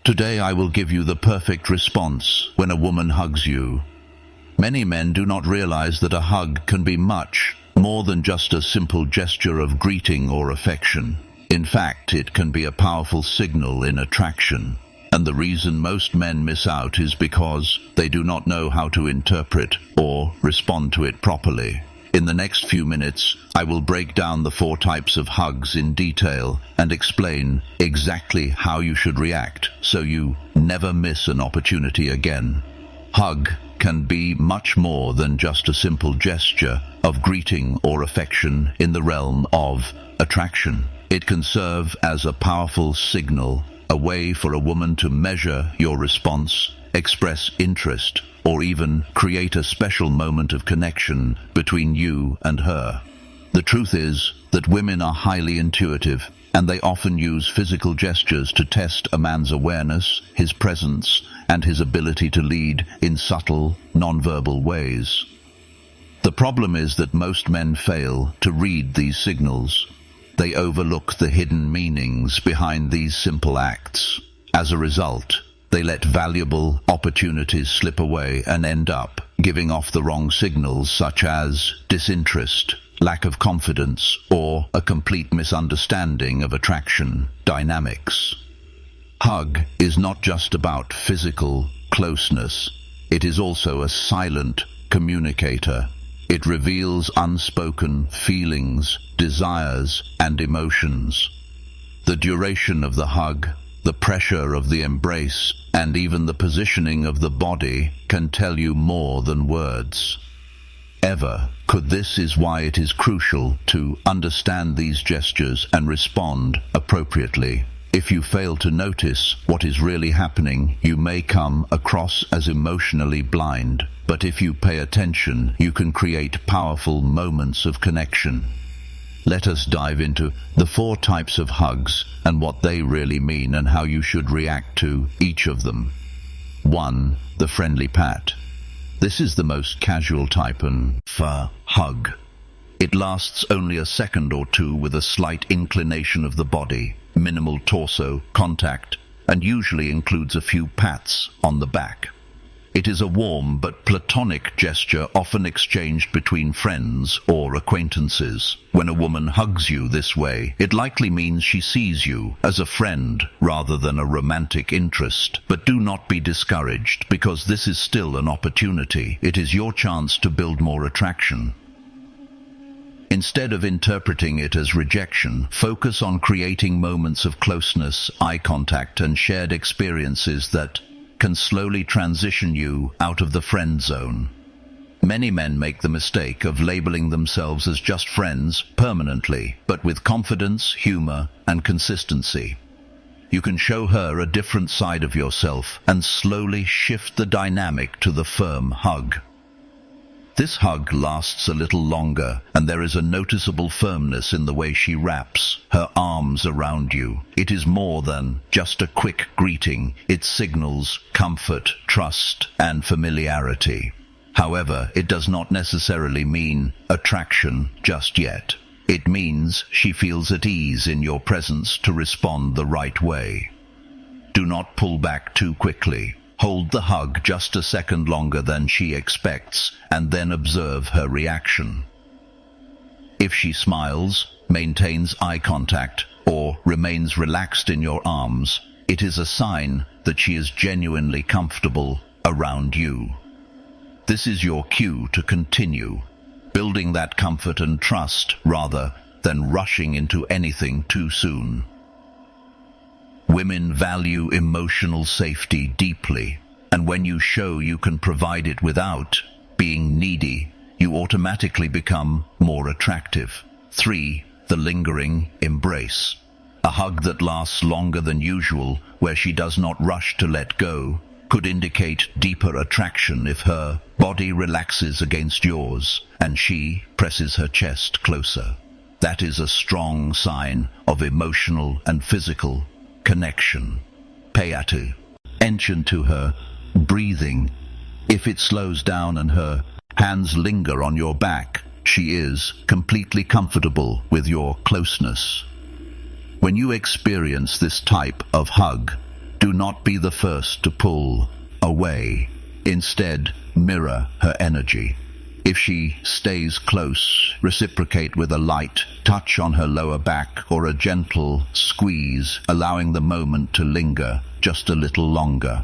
Today I will give you the perfect response when a woman hugs you. Many men do not realize that a hug can be much more than just a simple gesture of greeting or affection. In fact, it can be a powerful signal in attraction. And the reason most men miss out is because they do not know how to interpret or respond to it properly. In the next few minutes, I will break down the 4 types of hugs in detail and explain exactly how you should react so you never miss an opportunity again. Hug can be much more than just a simple gesture of greeting or affection in the realm of attraction. It can serve as a powerful signal, a way for a woman to measure your response, express interest, or even create a special moment of connection between you and her. The truth is that women are highly intuitive, and they often use physical gestures to test a man's awareness, his presence, and his ability to lead in subtle, nonverbal ways. The problem is that most men fail to read these signals. They overlook the hidden meanings behind these simple acts. As a result, they let valuable opportunities slip away and end up giving off the wrong signals such as disinterest, lack of confidence, or a complete misunderstanding of attraction dynamics. Hug is not just about physical closeness. It is also a silent communicator. It reveals unspoken feelings, desires, and emotions. The duration of the hug, the pressure of the embrace, and even the positioning of the body can tell you more than words. This is why it is crucial to understand these gestures and respond appropriately. If you fail to notice what is really happening, you may come across as emotionally blind. But if you pay attention, you can create powerful moments of connection. Let us dive into the 4 types of hugs and what they really mean and how you should react to each of them. 1. The friendly pat. This is the most casual type of hug. It lasts only a second or two with a slight inclination of the body, minimal torso contact, and usually includes a few pats on the back. It is a warm but platonic gesture often exchanged between friends or acquaintances. When a woman hugs you this way, it likely means she sees you as a friend rather than a romantic interest. But do not be discouraged, because this is still an opportunity. It is your chance to build more attraction. Instead of interpreting it as rejection, focus on creating moments of closeness, eye contact, and shared experiences that can slowly transition you out of the friend zone. Many men make the mistake of labeling themselves as just friends permanently, but with confidence, humor, and consistency. You can show her a different side of yourself and slowly shift the dynamic to the firm hug. This hug lasts a little longer, and there is a noticeable firmness in the way she wraps her arms around you. It is more than just a quick greeting. It signals comfort, trust, and familiarity. However, it does not necessarily mean attraction just yet. It means she feels at ease in your presence to respond the right way. Do not pull back too quickly. Hold the hug just a second longer than she expects, and then observe her reaction. If she smiles, maintains eye contact, or remains relaxed in your arms, it is a sign that she is genuinely comfortable around you. This is your cue to continue, building that comfort and trust rather than rushing into anything too soon. Women value emotional safety deeply, and when you show you can provide it without being needy, you automatically become more attractive. 3. The lingering embrace. A hug that lasts longer than usual, where she does not rush to let go, could indicate deeper attraction if her body relaxes against yours and she presses her chest closer. That is a strong sign of emotional and physical connection. Pay attention to her breathing. If it slows down and her hands linger on your back, she is completely comfortable with your closeness. When you experience this type of hug, Do not be the first to pull away. Instead, mirror her energy. If she stays close, reciprocate with a light touch on her lower back or a gentle squeeze, allowing the moment to linger just a little longer.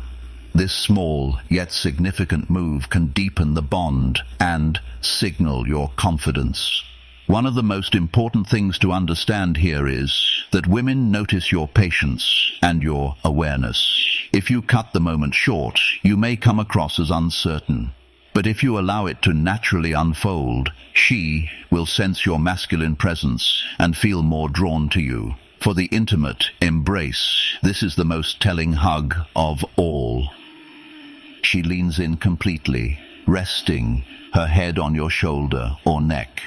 This small yet significant move can deepen the bond and signal your confidence. One of the most important things to understand here is that women notice your patience and your awareness. If you cut the moment short, you may come across as uncertain. But if you allow it to naturally unfold, she will sense your masculine presence and feel more drawn to you. For the intimate embrace, this is the most telling hug of all. She leans in completely, resting her head on your shoulder or neck.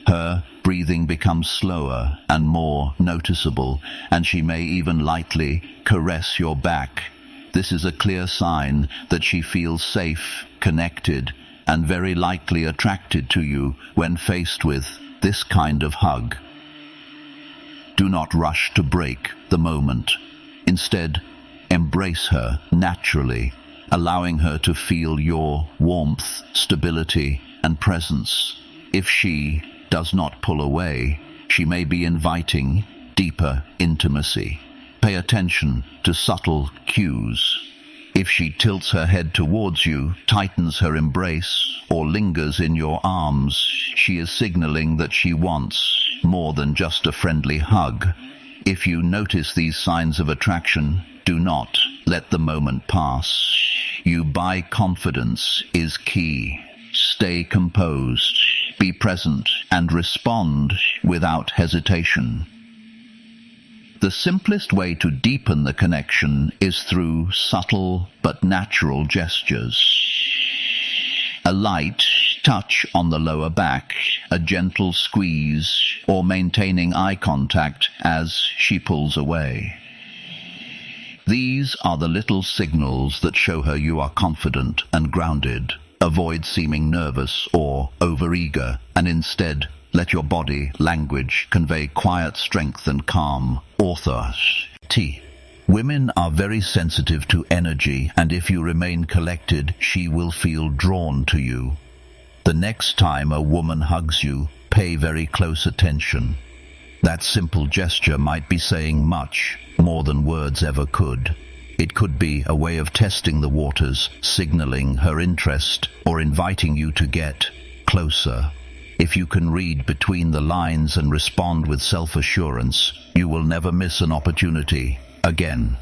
Her breathing becomes slower and more noticeable, and she may even lightly caress your back. This is a clear sign that she feels safe, connected, and very likely attracted to you when faced with this kind of hug. Do not rush to break the moment. Instead, embrace her naturally, allowing her to feel your warmth, stability, and presence. If she does not pull away, she may be inviting deeper intimacy. Pay attention to subtle cues. If she tilts her head towards you, tightens her embrace, or lingers in your arms, she is signaling that she wants more than just a friendly hug. If you notice these signs of attraction, do not let the moment pass. You buy confidence is key. Stay composed, be present, and respond without hesitation. The simplest way to deepen the connection is through subtle but natural gestures. A light touch on the lower back, a gentle squeeze, or maintaining eye contact as she pulls away. These are the little signals that show her you are confident and grounded. Avoid seeming nervous or overeager, and instead let your body language convey quiet strength and calm. Author T. Women are very sensitive to energy, and if you remain collected, she will feel drawn to you. The next time a woman hugs you, pay very close attention. That simple gesture might be saying much, more than words ever could. It could be a way of testing the waters, signaling her interest, or inviting you to get closer. If you can read between the lines and respond with self-assurance, you will never miss an opportunity again.